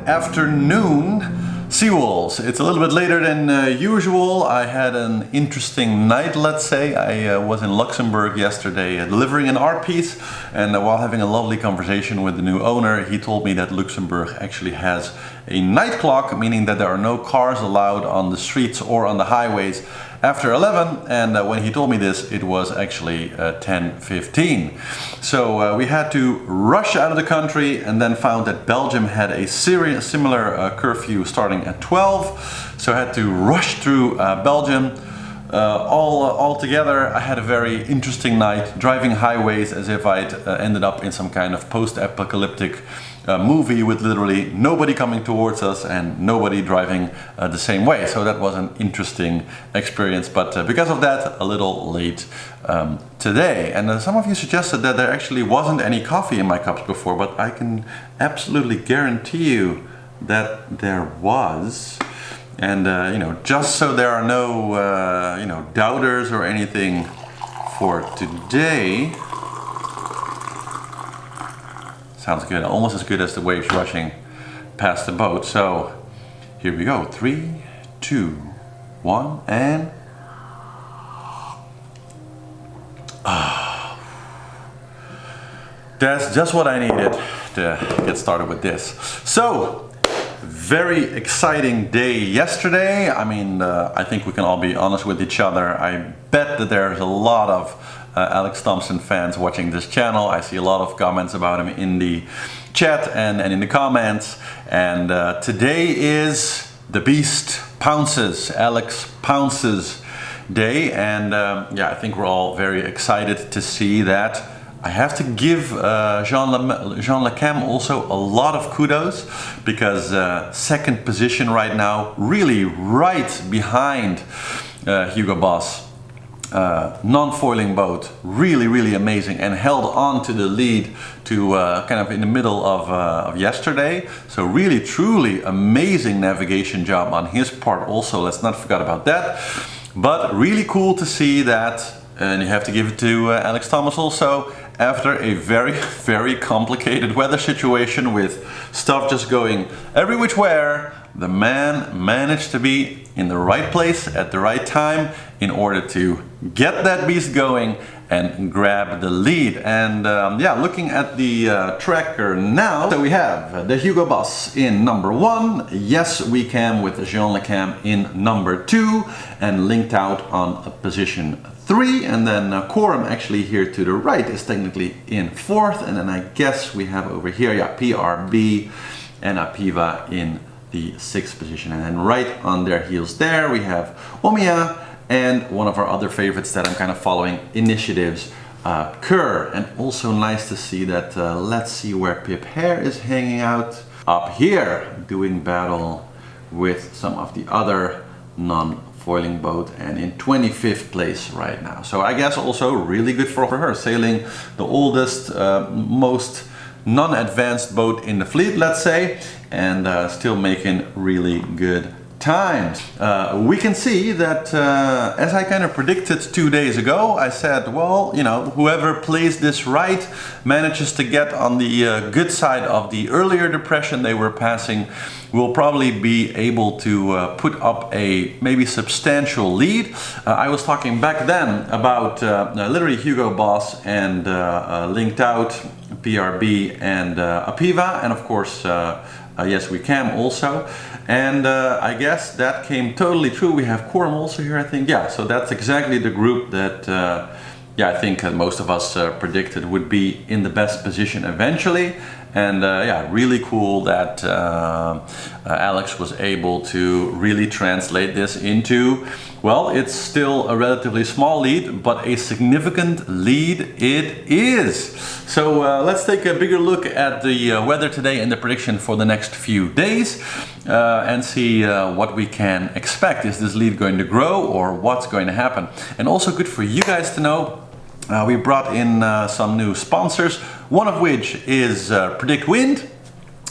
afternoon, Seawolves. It's a little bit later than usual. I had an interesting night, let's say. I was in Luxembourg yesterday delivering an art piece, and while having a lovely conversation with the new owner, he told me that Luxembourg actually has a night clock, meaning that there are no cars allowed on the streets or on the highways after 11, and when he told me this, it was actually 10:15. So we had to rush out of the country, and then found that Belgium had a similar curfew starting at 12, so I had to rush through Belgium. All together, I had a very interesting night, driving highways as if I'd ended up in some kind of post-apocalyptic movie with literally nobody coming towards us and nobody driving the same way. So that was an interesting experience, but because of that, a little late today. And some of you suggested that there actually wasn't any coffee in my cups before, but I can absolutely guarantee you that there was. And you know, just so there are no you know, doubters or anything for today. Sounds good, almost as good as the waves rushing past the boat. So here we go, 3, 2, 1, and that's just what I needed to get started with this. So very exciting day yesterday. I mean, I think we can all be honest with each other. I bet that there's a lot of Alex Thomson fans watching this channel. I see a lot of comments about him in the chat and in the comments. And today is the beast Pounces, Alex Pounces day. And yeah, I think we're all very excited to see that. I have to give Jean Le Cam also a lot of kudos, because second position right now, really right behind Hugo Boss. Non-foiling boat, really amazing, and held on to the lead to kind of in the middle of yesterday. So really truly amazing navigation job on his part also, let's not forget about that. But really cool to see that, and you have to give it to Alex Thomas also, after a very complicated weather situation with stuff just going every which way, the man managed to be in the right place at the right time in order to get that beast going and grab the lead. And yeah, looking at the tracker now, so we have the Hugo Boss in number 1, Yes We Can with Jean Le Cam in number 2, and linked out on position 3, and then Corum actually here to the right is technically in 4th, and then I guess we have over here, yeah, PRB and Apivia in the 6th position, and then right on their heels there we have Omia and one of our other favorites that I'm kind of following, Initiatives, Kerr. And also nice to see that, let's see where Pip Hare is hanging out, up here doing battle with some of the other non-foiling boat, and in 25th place right now. So I guess also really good for her, sailing the oldest, most non-advanced boat in the fleet, let's say, and still making really good times. We can see that, as I kind of predicted 2 days ago, I said, well, you know, whoever plays this right manages to get on the good side of the earlier depression they were passing, will probably be able to put up a maybe substantial lead. I was talking back then about literally Hugo Boss and linked out PRB and Apivia, and of course Yes We Can also. And I guess that came totally true. We have Corum also here, I think. Yeah, so that's exactly the group that yeah, I think most of us predicted would be in the best position eventually. And yeah, really cool that Alex was able to really translate this into, well, it's still a relatively small lead, but a significant lead it is. So let's take a bigger look at the weather today and the prediction for the next few days, and see what we can expect. Is this lead going to grow, or what's going to happen? And also good for you guys to know, we brought in some new sponsors, one of which is Predict Wind.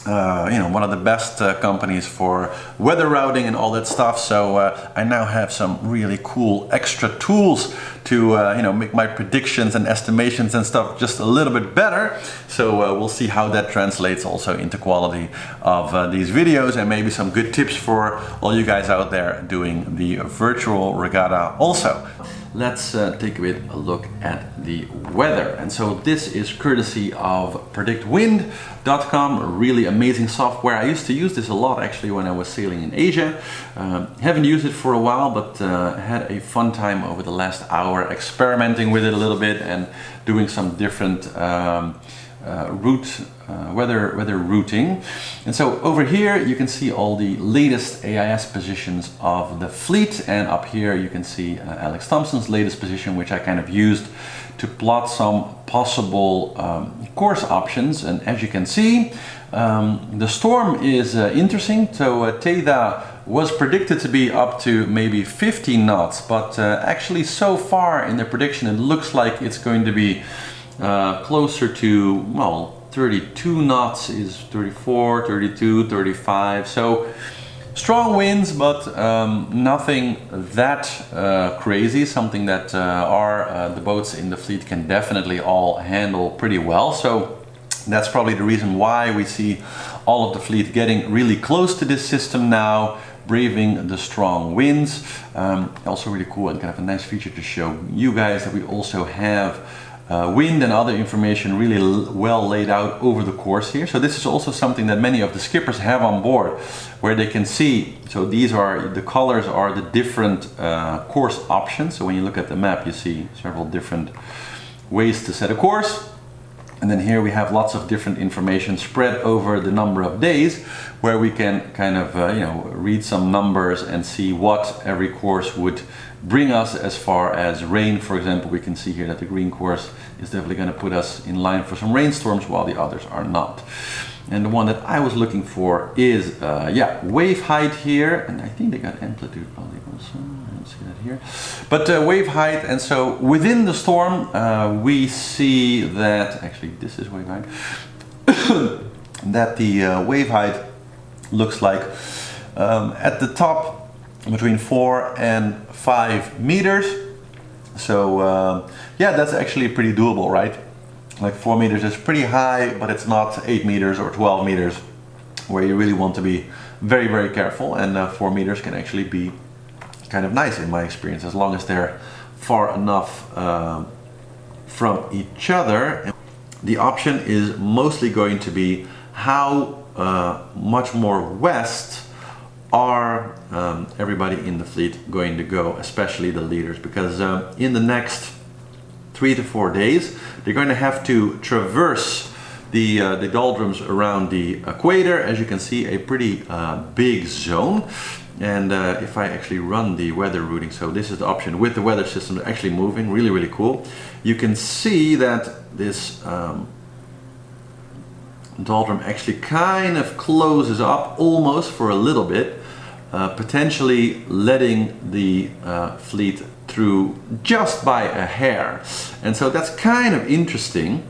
one of the best companies for weather routing and all that stuff. So I now have some really cool extra tools to make my predictions and estimations and stuff just a little bit better. So we'll see how that translates also into quality of these videos, and maybe some good tips for all you guys out there doing the virtual regatta also. Let's take a look at the weather. And so this is courtesy of predictwind.com, a really amazing software. I used to use this a lot actually when I was sailing in Asia. Haven't used it for a while, but had a fun time over the last hour experimenting with it a little bit and doing some different weather routing. And so over here you can see all the latest AIS positions of the fleet, and up here you can see Alex Thomson's latest position, which I kind of used to plot some possible course options. And as you can see, the storm is interesting. So Tetha was predicted to be up to maybe 15 knots, but actually so far in the prediction it looks like it's going to be closer to, well, 32 knots is 34, 32, 35. So strong winds, but nothing that crazy, something that the boats in the fleet can definitely all handle pretty well. So that's probably the reason why we see all of the fleet getting really close to this system now, braving the strong winds. Also really cool and kind of a nice feature to show you guys that we also have wind and other information really well laid out over the course here. So this is also something that many of the skippers have on board, where they can see, so these are, the colors are the different course options. So when you look at the map, you see several different ways to set a course. And then here we have lots of different information spread over the number of days, where we can kind of read some numbers and see what every course would bring us as far as rain. For example, we can see here that the green course is definitely going to put us in line for some rainstorms, while the others are not. And the one that I was looking for is wave height here, and I think they got amplitude probably also. I don't see that here, but wave height. And so within the storm we see that actually this is wave height that the wave height looks like at the top between 4 and 5 meters. So that's actually pretty doable, right? Like 4 meters is pretty high, but it's not 8 meters or 12 meters where you really want to be very, very careful. And 4 meters can actually be kind of nice in my experience, as long as they're far enough from each other. The option is mostly going to be how much more west are everybody in the fleet going to go, especially the leaders, because in the next 3 to 4 days they're going to have to traverse the doldrums around the equator. As you can see, a pretty big zone. And if I actually run the weather routing, so this is the option with the weather system actually moving, really, really cool. You can see that this doldrum actually kind of closes up almost for a little bit, potentially letting the fleet through just by a hair. And so that's kind of interesting.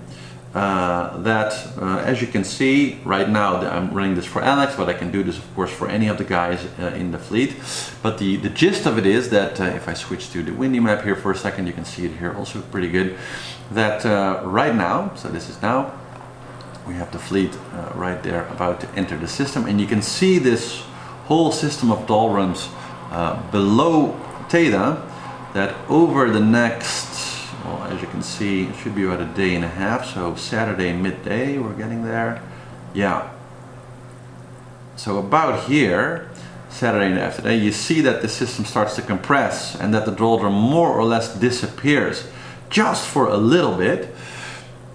As you can see right now, I'm running this for Alex, but I can do this of course for any of the guys in the fleet. But the gist of it is that if I switch to the windy map here for a second, you can see it here also pretty good, that right now, so this is now, we have the fleet right there about to enter the system, and you can see this whole system of doldrums below Tetha, that over the next, well, as you can see, it should be about a day and a half. So Saturday midday, we're getting there. Yeah. So about here, Saturday and after that, you see that the system starts to compress and that the doldrum more or less disappears just for a little bit,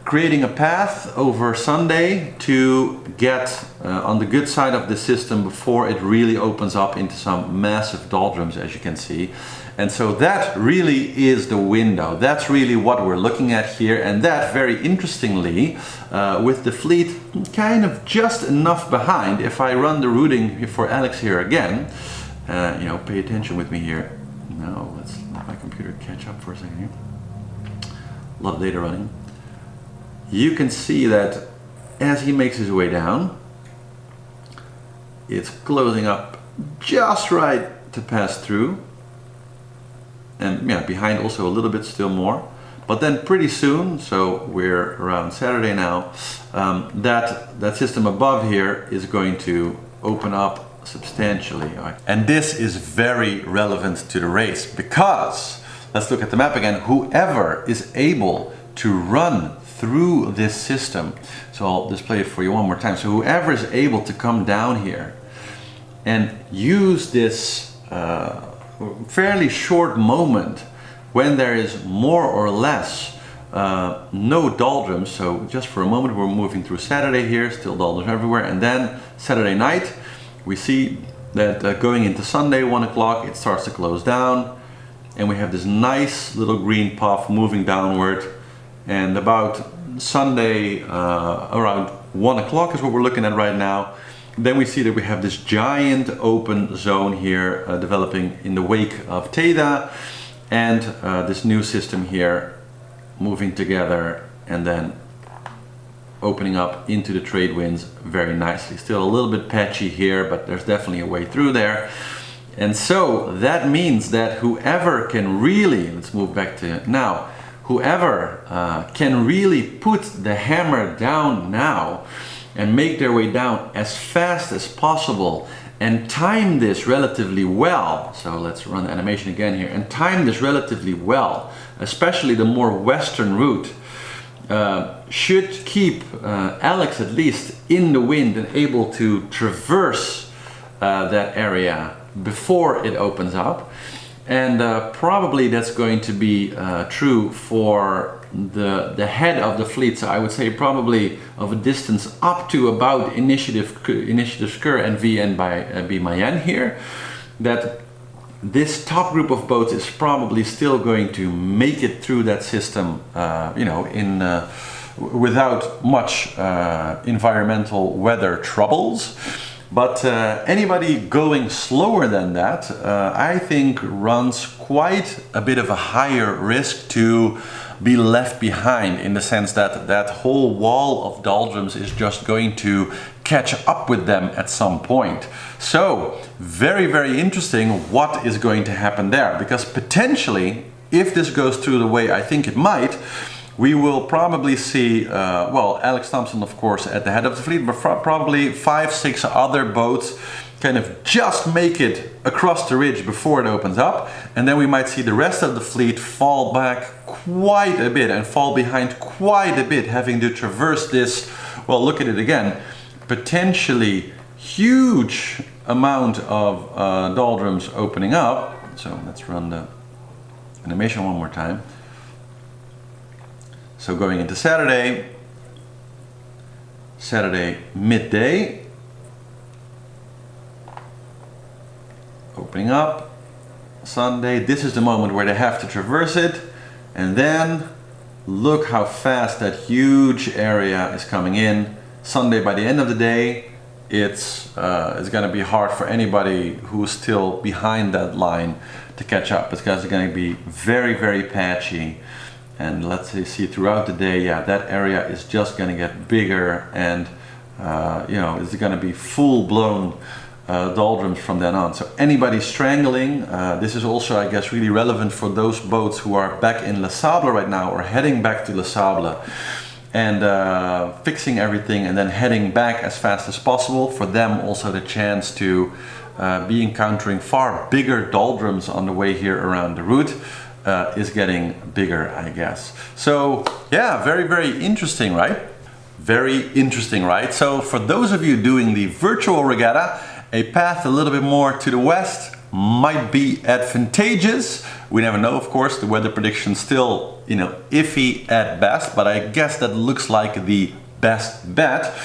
creating a path over Sunday to get on the good side of the system before it really opens up into some massive doldrums, as you can see. And so that really is the window. That's really what we're looking at here. And that, very interestingly, with the fleet kind of just enough behind, if I run the routing for Alex here again, pay attention with me here. No, let's let my computer catch up for a second here. A lot of data running. You can see that as he makes his way down, it's closing up just right to pass through. And yeah, behind also a little bit still more. But then pretty soon, so we're around Saturday now, that system above here is going to open up substantially. And this is very relevant to the race because, let's look at the map again, whoever is able to run through this system, so I'll display it for you one more time. So whoever is able to come down here and use this fairly short moment when there is more or less no doldrums, so just for a moment we're moving through Saturday here, still doldrums everywhere, and then Saturday night we see that going into Sunday 1 o'clock it starts to close down, and we have this nice little green puff moving downward, and about Sunday around 1 o'clock is what we're looking at right now. Then we see that we have this giant open zone here developing in the wake of Tetha, and this new system here moving together and then opening up into the trade winds very nicely. Still a little bit patchy here, but there's definitely a way through there. And so that means that whoever can really, let's move back to now, whoever can really put the hammer down now and make their way down as fast as possible and time this relatively well. So let's run the animation again here and time this relatively well, especially the more western route, should keep Alex at least in the wind and able to traverse that area before it opens up. And probably that's going to be true for the head of the fleet. So I would say probably of a distance up to about Initiative Ker and VN by B Mayen here, that this top group of boats is probably still going to make it through that system, you know, in without much environmental weather troubles. But anybody going slower than that, I think runs quite a bit of a higher risk to be left behind, in the sense that that whole wall of doldrums is just going to catch up with them at some point. So very, very interesting what is going to happen there, because potentially, if this goes through the way I think it might, we will probably see, well, Alex Thomson, of course, at the head of the fleet, but probably 5-6 other boats kind of just make it across the ridge before it opens up. And then we might see the rest of the fleet fall back quite a bit and fall behind quite a bit, having to traverse this, well, look at it again, potentially huge amount of doldrums opening up. So let's run the animation one more time. So going into Saturday midday, opening up, Sunday, this is the moment where they have to traverse it, and then look how fast that huge area is coming in. Sunday, by the end of the day, it's going to be hard for anybody who's still behind that line to catch up. It's going to be very, very patchy. And let's see throughout the day, yeah, that area is just going to get bigger, and you know, it's going to be full-blown doldrums from then on. So anybody strangling, this is also, I guess, really relevant for those boats who are back in Les Sables right now, or heading back to Les Sables and fixing everything and then heading back as fast as possible. For them also the chance to be encountering far bigger doldrums on the way here around the route. Is getting bigger, I guess. So yeah, very, very interesting, right? Very interesting, right? So for those of you doing the virtual regatta, a path a little bit more to the west might be advantageous. We never know, of course. The weather prediction still, you know, iffy at best, but I guess that looks like the best bet.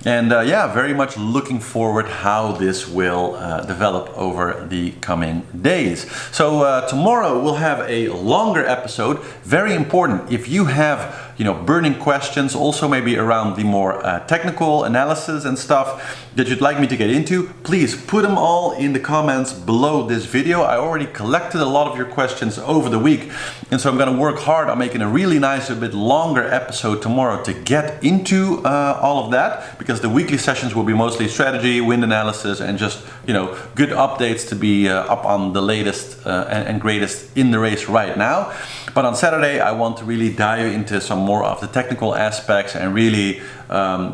And yeah, very much looking forward how this will develop over the coming days. So tomorrow we'll have a longer episode. Very important, if you have, you know, burning questions, also maybe around the more technical analysis and stuff that you'd like me to get into, please put them all in the comments below this video. I already collected a lot of your questions over the week, and so I'm going to work hard on making a really nice, a bit longer episode tomorrow to get into into all of that, because the weekly sessions will be mostly strategy, wind analysis, and just, you know, good updates to be up on the latest and greatest in the race right now. But on Saturday, I want to really dive into some more of the technical aspects and really,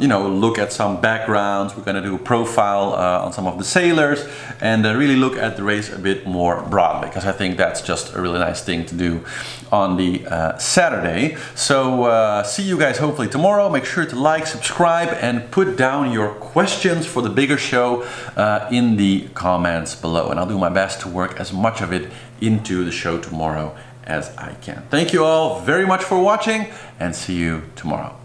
you know, look at some backgrounds. We're going to do a profile on some of the sailors and really look at the race a bit more broadly, because I think that's just a really nice thing to do on the Saturday. So see you guys hopefully tomorrow. Make sure to like, subscribe, and put down your questions for the bigger show in the comments below. And I'll do my best to work as much of it into the show tomorrow as I can. Thank you all very much for watching, and see you tomorrow.